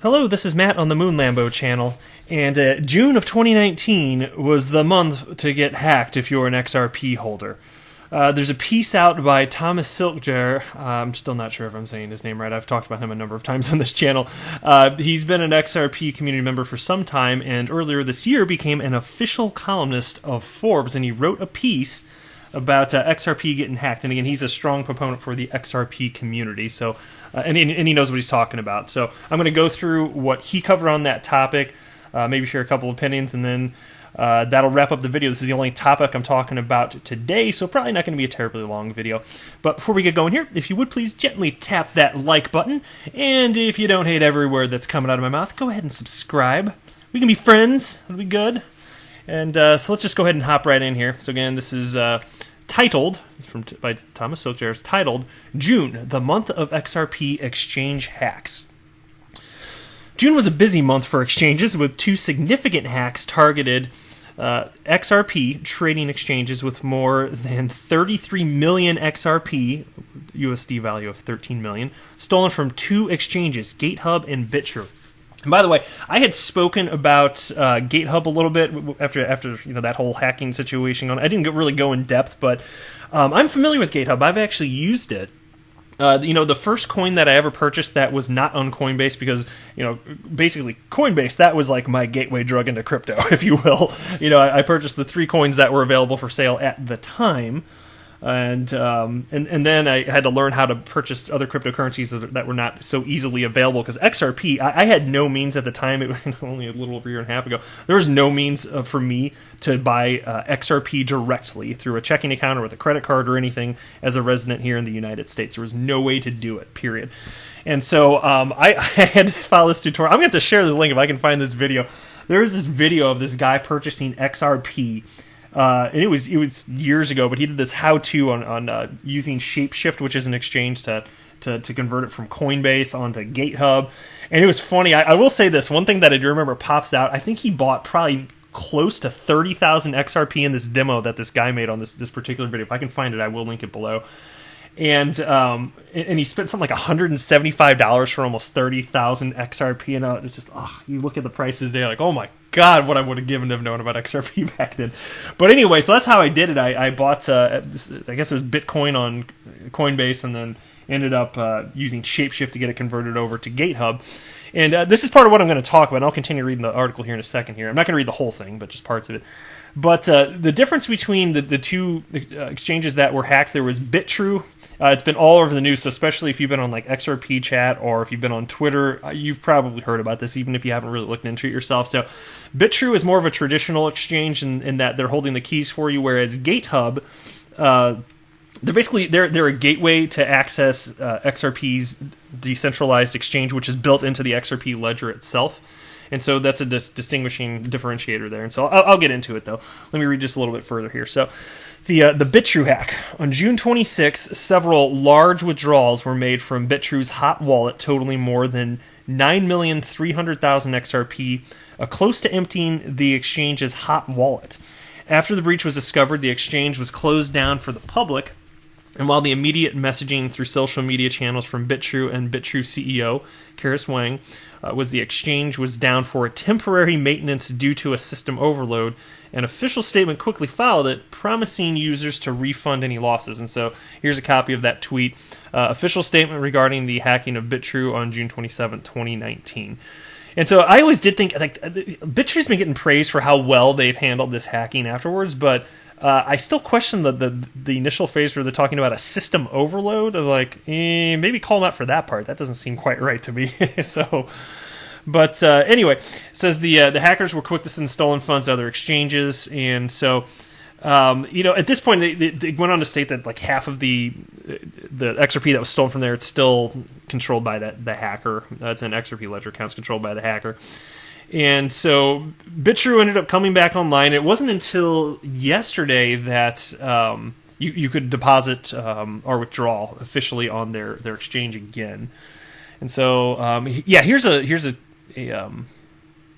Hello, this is Matt on the Moon Lambo channel, and June of 2019 was the month to get hacked if you're an XRP holder. There's a piece out by Thomas Silkjer. I'm still not sure if I'm saying his name right. I've talked about him a number of times on this channel. He's been an XRP community member for some time, and earlier this year became an official columnist of Forbes, and he wrote a piece about XRP getting hacked. And again, he's a strong proponent for the XRP community, so and he knows what he's talking about. So I'm going to go through what he covered on that topic, maybe share a couple opinions, and then that'll wrap up the video. This is the only topic I'm talking about today, so probably not going to be a terribly long video. But before we get going here, if you would please gently tap that like button, and if you don't hate every word that's coming out of my mouth, go ahead and subscribe. We can be friends. It'll be good. And so let's just go ahead and hop right in here. So again, this is titled, by Thomas Silkjer, it's titled, June, the Month of XRP Exchange Hacks. June was a busy month for exchanges, with two significant hacks targeted XRP trading exchanges with more than 33 million XRP, USD value of 13 million, stolen from two exchanges, Gatehub and Bitrue. And by the way, I had spoken about Gatehub a little bit after that whole hacking situation. I didn't really go in depth, but I'm familiar with Gatehub. I've actually used it. The first coin that I ever purchased that was not on Coinbase, because basically Coinbase, that was like my gateway drug into crypto, if you will. I purchased the 3 coins that were available for sale at the time. And then I had to learn how to purchase other cryptocurrencies that were not so easily available, because XRP, I had no means at the time. It was only a little over a year and a half ago. There was no means for me to buy XRP directly through a checking account or with a credit card or anything as a resident here in the United States. There was no way to do it, period. And so I had to follow this tutorial. I'm going to have to share the link if I can find this video. There was this video of this guy purchasing XRP. And it was years ago, but he did this how-to on using Shapeshift, which is an exchange to convert it from Coinbase onto Gatehub. And it was funny. I will say this, one thing that I do remember pops out, I think he bought probably close to 30,000 XRP in this demo that this guy made on this particular video. If I can find it, I will link it below. And he spent something like $175 for almost 30,000 XRP, and it's just, you look at the prices there, like, oh my god, what I would have given to have known about XRP back then. But anyway, so that's how I did it. I bought, I guess it was Bitcoin on Coinbase, and then ended up using Shapeshift to get it converted over to Gatehub. And this is part of what I'm going to talk about, and I'll continue reading the article here in a second here. I'm not going to read the whole thing, but just parts of it. But the difference between the two exchanges that were hacked, there was Bitrue. It's been all over the news, so especially if you've been on like XRP chat or if you've been on Twitter, you've probably heard about this, even if you haven't really looked into it yourself. So Bitrue is more of a traditional exchange in that they're holding the keys for you, whereas Gatehub, they're a gateway to access XRP's decentralized exchange, which is built into the XRP ledger itself. And so that's a distinguishing differentiator there. And so I'll get into it, though. Let me read just a little bit further here. So the Bitrue hack. On June 26, several large withdrawals were made from Bitrue's hot wallet, totaling more than 9,300,000 XRP, close to emptying the exchange's hot wallet. After the breach was discovered, the exchange was closed down for the public. And while the immediate messaging through social media channels from Bitrue and Bitrue CEO, Karis Wang, was the exchange was down for a temporary maintenance due to a system overload, an official statement quickly followed it, promising users to refund any losses. And so here's a copy of that tweet. Official statement regarding the hacking of Bitrue on June 27, 2019. And so I always did think, like, Bitrue's been getting praised for how well they've handled this hacking afterwards, but I still question the initial phase where they're talking about a system overload of like, maybe call them out for that part. That doesn't seem quite right to me. But anyway, it says the hackers were quick to send stolen funds to other exchanges, and so at this point they went on to state that like half of the XRP that was stolen from there, it's still controlled by the hacker. It's an XRP ledger account controlled by the hacker. And so Bitrue ended up coming back online. It wasn't until yesterday that you could deposit or withdraw officially on their exchange again. And so here's a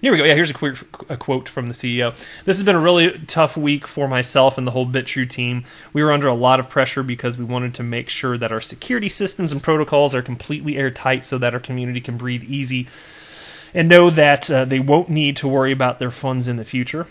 here we go. Yeah, here's a quote from the CEO. This has been a really tough week for myself and the whole Bitrue team. We were under a lot of pressure because we wanted to make sure that our security systems and protocols are completely airtight so that our community can breathe easy. and know that they won't need to worry about their funds in the future.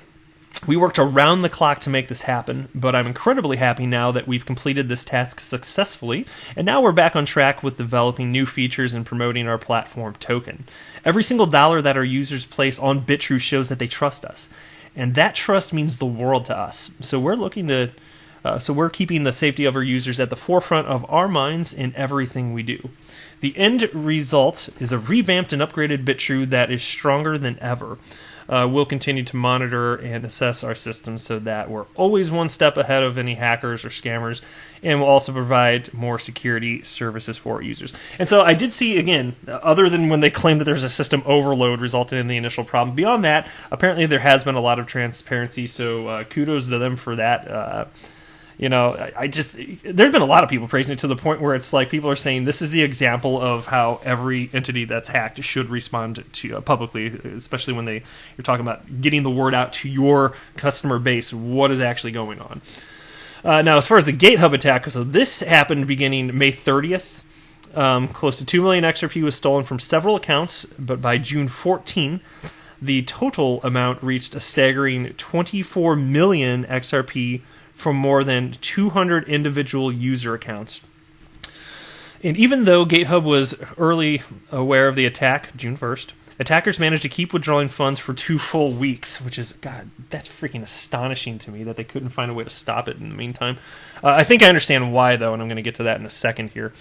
We worked around the clock to make this happen, but I'm incredibly happy now that we've completed this task successfully, and now we're back on track with developing new features and promoting our platform token. Every single dollar that our users place on Bitrue shows that they trust us, and that trust means the world to us. So we're keeping the safety of our users at the forefront of our minds in everything we do. The end result is a revamped and upgraded Bitrue that is stronger than ever. We'll continue to monitor and assess our systems so that we're always one step ahead of any hackers or scammers, and we'll also provide more security services for our users. And so I did see, again, other than when they claimed that there's a system overload resulted in the initial problem, beyond that, apparently there has been a lot of transparency, so kudos to them for that. There's been a lot of people praising it to the point where it's like people are saying this is the example of how every entity that's hacked should respond to publicly, especially when you're talking about getting the word out to your customer base, what is actually going on. Now, as far as the Gatehub attack, so this happened beginning May 30th. Close to 2 million XRP was stolen from several accounts, but by June 14, the total amount reached a staggering 24 million XRP from more than 200 individual user accounts. And even though Gatehub was early aware of the attack, June 1st, attackers managed to keep withdrawing funds for 2 full weeks, which is, God, that's freaking astonishing to me that they couldn't find a way to stop it in the meantime. I think I understand why, though, and I'm going to get to that in a second here.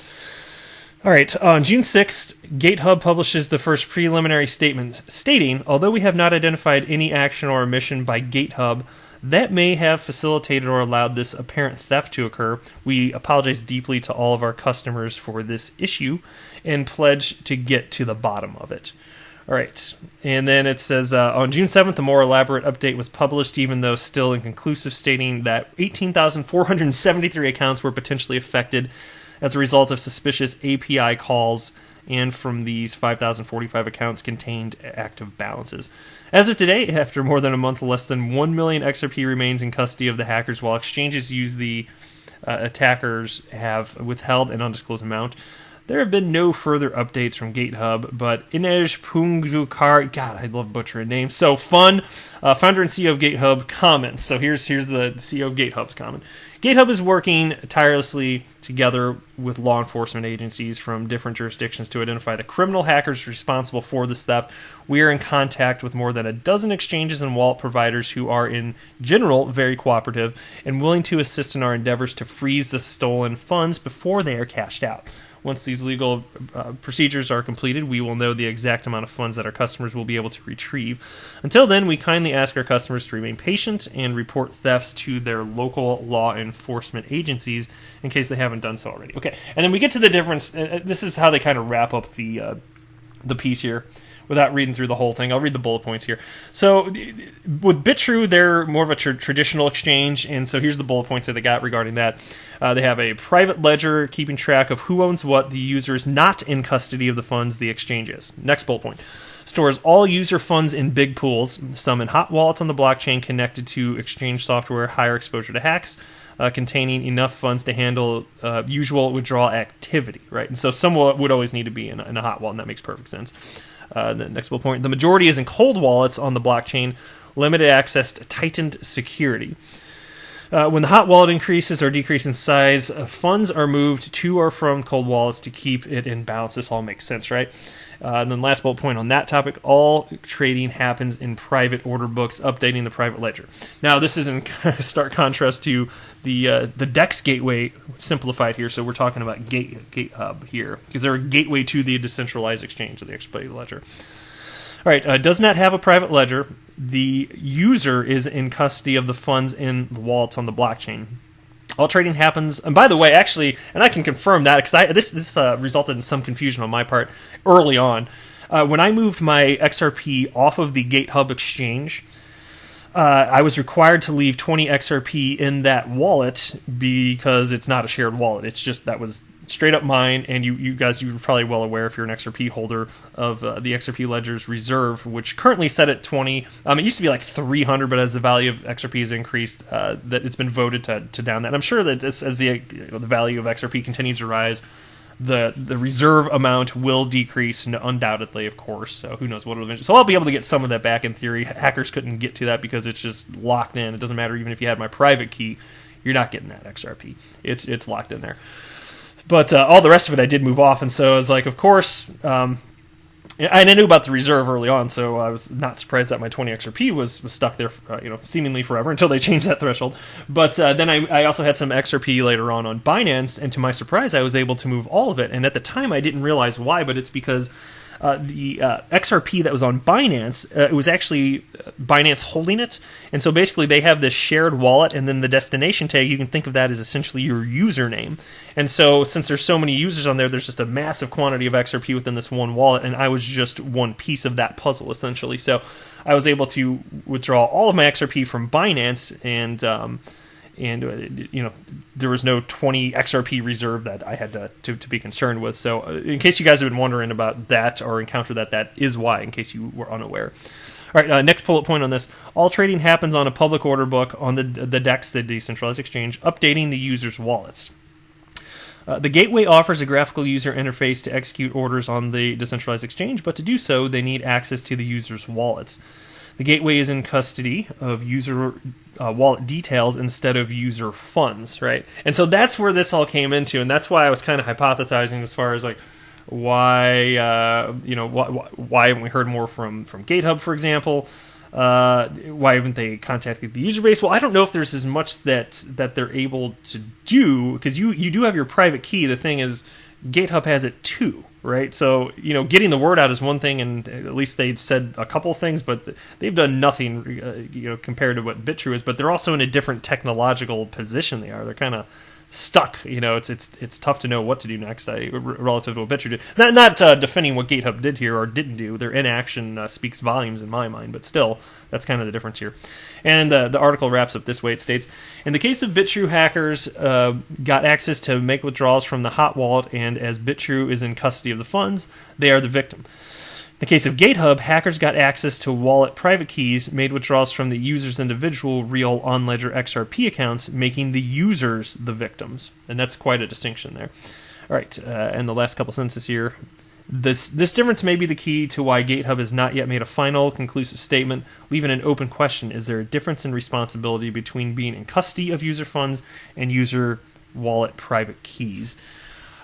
All right, on June 6th, Gatehub publishes the first preliminary statement stating, although we have not identified any action or omission by Gatehub that may have facilitated or allowed this apparent theft to occur, we apologize deeply to all of our customers for this issue and pledge to get to the bottom of it. All right, and then it says, on June 7th, a more elaborate update was published, even though still inconclusive, stating that 18,473 accounts were potentially affected as a result of suspicious API calls, and from these 5,045 accounts contained active balances. As of today, after more than a month, less than 1 million XRP remains in custody of the hackers, while exchanges use the attackers have withheld an undisclosed amount. There have been no further updates from Gatehub, but Inej Pungukar, God, I love butchering names, so fun, founder and CEO of Gatehub, comments. So here's the CEO of Gatehub's comment. Gatehub is working tirelessly together with law enforcement agencies from different jurisdictions to identify the criminal hackers responsible for this theft. We are in contact with more than a dozen exchanges and wallet providers who are, in general, very cooperative and willing to assist in our endeavors to freeze the stolen funds before they are cashed out. Once these legal procedures are completed, we will know the exact amount of funds that our customers will be able to retrieve. Until then, we kindly ask our customers to remain patient and report thefts to their local law enforcement agencies in case they haven't done so already. Okay, and then we get to the difference. This is how they kind of wrap up the piece here. Without reading through the whole thing, I'll read the bullet points here. So with Bitrue, they're more of a traditional exchange, and so here's the bullet points that they got regarding that. They have a private ledger keeping track of who owns what. The user is not in custody of the funds the exchange is. Next bullet point. Stores all user funds in big pools, some in hot wallets on the blockchain connected to exchange software, higher exposure to hacks, containing enough funds to handle usual withdrawal activity, right? And so some would always need to be in a hot wallet, and that makes perfect sense. The next bullet point, the majority is in cold wallets on the blockchain, limited access to tightened security. When the hot wallet increases or decreases in size, funds are moved to or from cold wallets to keep it in balance. This all makes sense, right? And then last bullet point on that topic, all trading happens in private order books, updating the private ledger. Now, this is in stark contrast to the DEX gateway simplified here, so we're talking about Gatehub here, because they're a gateway to the decentralized exchange of the XRP ledger. All right, does not have a private ledger. The user is in custody of the funds in the wallets on the blockchain. All trading happens, and by the way, actually, and I can confirm that because this resulted in some confusion on my part early on. When I moved my XRP off of the Gatehub exchange, I was required to leave 20 XRP in that wallet because it's not a shared wallet. It's just that was straight up mine, and you guys, you're probably well aware if you're an XRP holder of the XRP Ledger's reserve, which currently set at 20. It used to be like 300, but as the value of XRP has increased, that it's been voted to down that. And I'm sure that as the value of XRP continues to rise, the reserve amount will decrease, undoubtedly, of course. So who knows what it'll eventually. So I'll be able to get some of that back in theory. Hackers couldn't get to that because it's just locked in. It doesn't matter even if you had my private key, you're not getting that XRP. It's locked in there. But all the rest of it I did move off, and so I was like, of course. I knew about the reserve early on, so I was not surprised that my 20 XRP was stuck there, seemingly forever until they changed that threshold. But then I also had some XRP later on Binance, and to my surprise, I was able to move all of it. And at the time, I didn't realize why, but it's because the XRP that was on Binance, it was actually Binance holding it. And so basically they have this shared wallet, and then the destination tag, you can think of that as essentially your username. And so since there's so many users on there, there's just a massive quantity of XRP within this one wallet, and I was just one piece of that puzzle, essentially. So I was able to withdraw all of my XRP from Binance, and there was no 20 XRP reserve that I had to be concerned with. So in case you guys have been wondering about that or encountered that is why, in case you were unaware. All right, next bullet point on this. All trading happens on a public order book on the DEX, the decentralized exchange, updating the user's wallets. The gateway offers a graphical user interface to execute orders on the decentralized exchange, but to do so, they need access to the user's wallets. The gateway is in custody of user wallet details instead of user funds, right? And so that's where this all came into, and that's why I was kind of hypothesizing as far as like why haven't we heard more from Gatehub, for example? Why haven't they contacted the user base? Well, I don't know if there's as much that they're able to do, because you do have your private key. The thing is, Gatehub has it too, right? So, getting the word out is one thing, and at least they've said a couple things, but they've done nothing, compared to what Bitrue is. But they're also in a different technological position. They're kind of stuck. It's tough to know what to do next relative to what Bitrue did. Not defending what Gatehub did here or didn't do. Their inaction speaks volumes in my mind, but still, that's kind of the difference here. And the article wraps up this way. It states, in the case of Bitrue, hackers got access to make withdrawals from the hot wallet, and as Bitrue is in custody of the funds, they are the victim. In the case of Gatehub, hackers got access to wallet private keys, made withdrawals from the user's individual real on-ledger XRP accounts, making the users the victims. And that's quite a distinction there. All right, and the last couple sentences here. This difference may be the key to why Gatehub has not yet made a final, conclusive statement, leaving an open question. Is there a difference in responsibility between being in custody of user funds and user wallet private keys?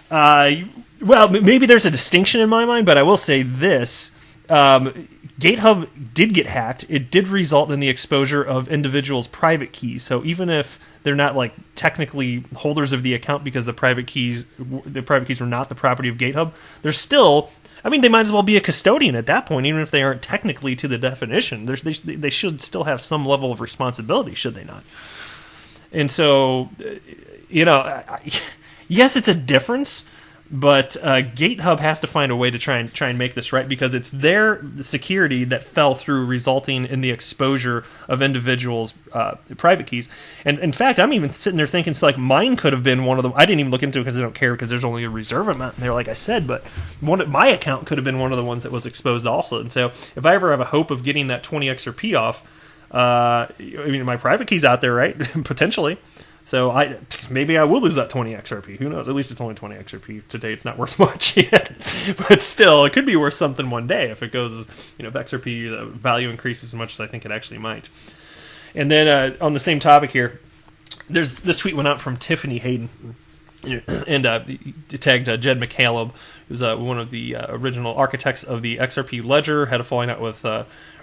Well, maybe there's a distinction in my mind, but I will say this. Gatehub did get hacked. It did result in the exposure of individuals' private keys. So even if they're not like technically holders of the account because the private keys were not the property of Gatehub, they're still, they might as well be a custodian at that point, even if they aren't technically to the definition. They should still have some level of responsibility, should they not? And so, yes, it's a difference, but Gatehub has to find a way to try and make this right, because it's their security that fell through, resulting in the exposure of individuals' private keys. And in fact, I'm even sitting there thinking, so like mine could have been one of them. I didn't even look into it because I don't care, because there's only a reserve amount in there, like I said. But my account could have been one of the ones that was exposed also. And so if I ever have a hope of getting that 20 XRP off, my private key's out there, right? Potentially. So maybe I will lose that 20 XRP. Who knows? At least it's only 20 XRP. Today it's not worth much yet. But still, it could be worth something one day if it goes, if XRP value increases as much as I think it actually might. And then on the same topic here, this tweet went out from Tiffany Hayden. And tagged Jed McCaleb, who's one of the original architects of the XRP ledger, had a falling out with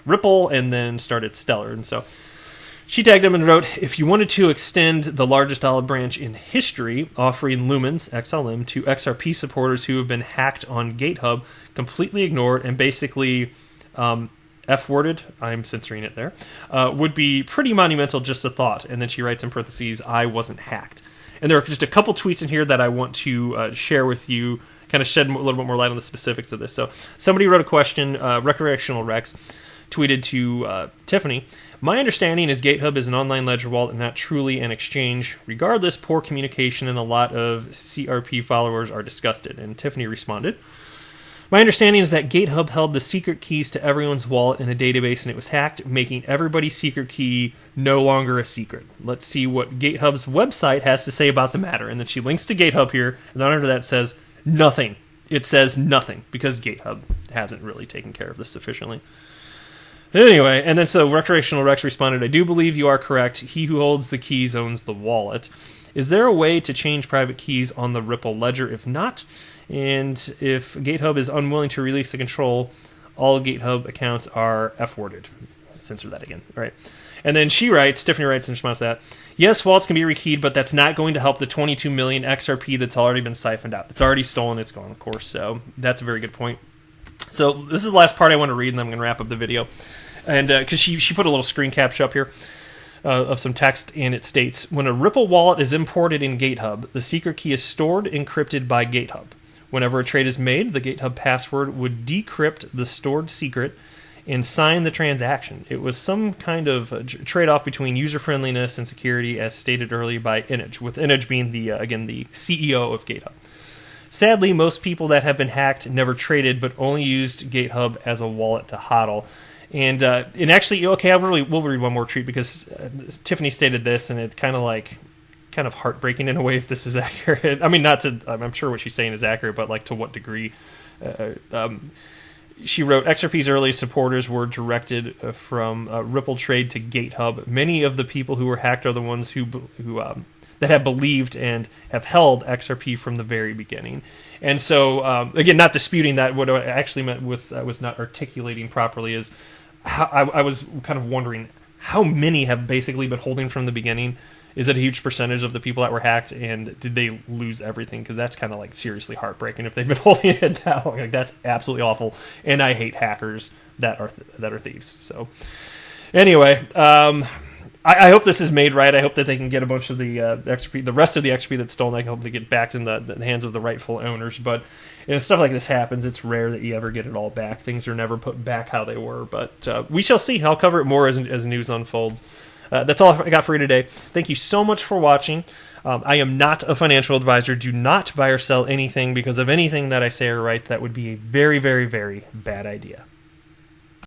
Ripple, and then started Stellar. And so she tagged him and wrote, if you wanted to extend the largest olive branch in history, offering Lumens, XLM, to XRP supporters who have been hacked on Gatehub, completely ignored, and basically F-worded, I'm censoring it there, would be pretty monumental, just a thought. And then she writes in parentheses, I wasn't hacked. And there are just a couple tweets in here that I want to share with you, kind of shed a little bit more light on the specifics of this. So somebody wrote a question, Recreational Rex, tweeted to Tiffany, my understanding is Gatehub is an online ledger wallet and not truly an exchange. Regardless, poor communication and a lot of CRP followers are disgusted. And Tiffany responded, my understanding is that Gatehub held the secret keys to everyone's wallet in a database and it was hacked, making everybody's secret key no longer a secret. Let's see what Gatehub's website has to say about the matter. And then she links to Gatehub here, and then under that says, Nothing. It says nothing because Gatehub hasn't really taken care of this sufficiently. Anyway, and then so Recreational Rex responded, I do believe you are correct. He who holds the keys owns the wallet. Is there a way to change private keys on the Ripple ledger? If not, and if Gatehub is unwilling to release the control, all Gatehub accounts are F-worded. Censor that again. All right. And then Tiffany writes in response to that, yes, wallets can be rekeyed, but that's not going to help the 22 million XRP that's already been siphoned out. It's already stolen. It's gone, of course. So that's a very good point. So this is the last part I want to read, and then I'm going to wrap up the video. And because she put a little screen capture up here of some text, and it states, when a Ripple wallet is imported in Gatehub, the secret key is stored encrypted by Gatehub. Whenever a trade is made, the Gatehub password would decrypt the stored secret and sign the transaction. It was some kind of trade-off between user-friendliness and security, as stated earlier by Inage, with Inage being the CEO of Gatehub. Sadly, most people that have been hacked never traded, but only used Gatehub as a wallet to hodl. And actually, okay, we'll read one more tweet because Tiffany stated this, and it's kind of heartbreaking in a way if this is accurate. I mean, I'm sure what she's saying is accurate, but like to what degree? She wrote, XRP's early supporters were directed from Ripple trade to Gatehub. Many of the people who were hacked are the ones who that have believed and have held XRP from the very beginning. And so, again, not disputing that. What I actually meant with I was not articulating properly is how I was kind of wondering how many have basically been holding from the beginning. Is it a huge percentage of the people that were hacked, and did they lose everything? Because that's kind of like seriously heartbreaking if they've been holding it that long. Like, that's absolutely awful, and I hate hackers that are thieves. So anyway, I hope this is made right. I hope that they can get a bunch of the XP, the rest of the XP that's stolen. I hope they get back in the hands of the rightful owners. But if stuff like this happens, it's rare that you ever get it all back. Things are never put back how they were. But we shall see. I'll cover it more as news unfolds. That's all I got for you today. Thank you so much for watching. I am not a financial advisor. Do not buy or sell anything because of anything that I say or write. That would be a very, very, very bad idea.